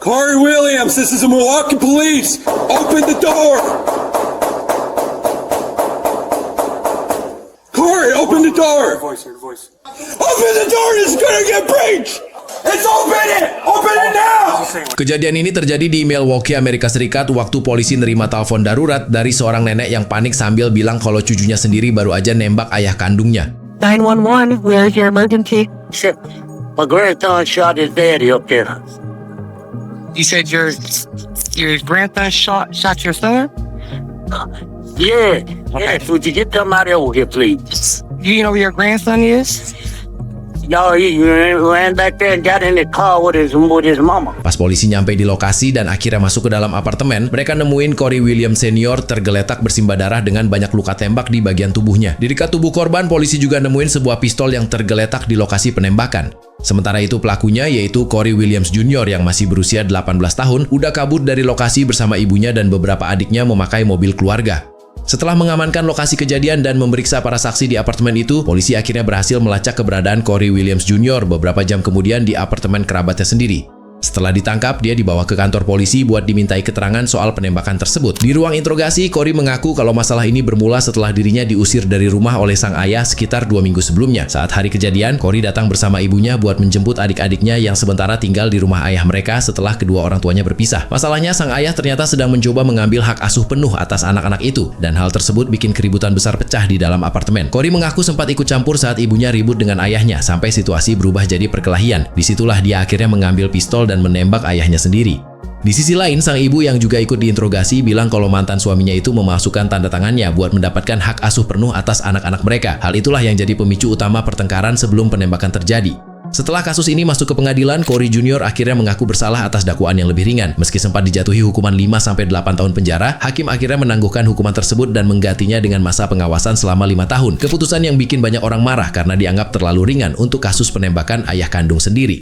Corey Williams, this is the Milwaukee Police. Open the door. Corey, open the door. Open the door. It's gonna get breached. It's open it. Open it now. Kejadian ini terjadi di Milwaukee, Amerika Serikat waktu polisi nerima telepon darurat dari seorang nenek yang panik sambil bilang kalau cucunya sendiri baru aja nembak ayah kandungnya. 911, where's your emergency? Shit, my grandson shot his daddy up there. You said your grandson shot your son? Yeah. Okay. Yes, would you get them out over here, please? Do you know where your grandson is? No, he ran back there and got in the car with his mama. Pas polisi nyampe di lokasi dan akhirnya masuk ke dalam apartemen, mereka nemuin Corey Williams Senior tergeletak bersimbah darah dengan banyak luka tembak di bagian tubuhnya. Di dekat tubuh korban, polisi juga nemuin sebuah pistol yang tergeletak di lokasi penembakan. Sementara itu pelakunya, yaitu Corey Williams Jr. yang masih berusia 18 tahun, udah kabur dari lokasi bersama ibunya dan beberapa adiknya memakai mobil keluarga. Setelah mengamankan lokasi kejadian dan memeriksa para saksi di apartemen itu, polisi akhirnya berhasil melacak keberadaan Corey Williams Jr. beberapa jam kemudian di apartemen kerabatnya sendiri. Setelah ditangkap, dia dibawa ke kantor polisi buat dimintai keterangan soal penembakan tersebut. Di ruang interogasi, Corey mengaku kalau masalah ini bermula setelah dirinya diusir dari rumah oleh sang ayah sekitar 2 minggu sebelumnya. Saat hari kejadian, Corey datang bersama ibunya buat menjemput adik-adiknya yang sementara tinggal di rumah ayah mereka setelah kedua orang tuanya berpisah. Masalahnya, sang ayah ternyata sedang mencoba mengambil hak asuh penuh atas anak-anak itu, dan hal tersebut bikin keributan besar pecah di dalam apartemen. Corey mengaku sempat ikut campur saat ibunya ribut dengan ayahnya, sampai situasi berubah jadi perkelahian. Disitulah dia akhirnya mengambil pistol dan menembak ayahnya sendiri. Di sisi lain, sang ibu yang juga ikut diinterogasi bilang kalau mantan suaminya itu memasukkan tanda tangannya buat mendapatkan hak asuh penuh atas anak-anak mereka. Hal itulah yang jadi pemicu utama pertengkaran sebelum penembakan terjadi. Setelah kasus ini masuk ke pengadilan, Corey Jr. akhirnya mengaku bersalah atas dakwaan yang lebih ringan. Meski sempat dijatuhi hukuman 5-8 tahun penjara, hakim akhirnya menangguhkan hukuman tersebut dan menggantinya dengan masa pengawasan selama 5 tahun. Keputusan yang bikin banyak orang marah karena dianggap terlalu ringan untuk kasus penembakan ayah kandung sendiri.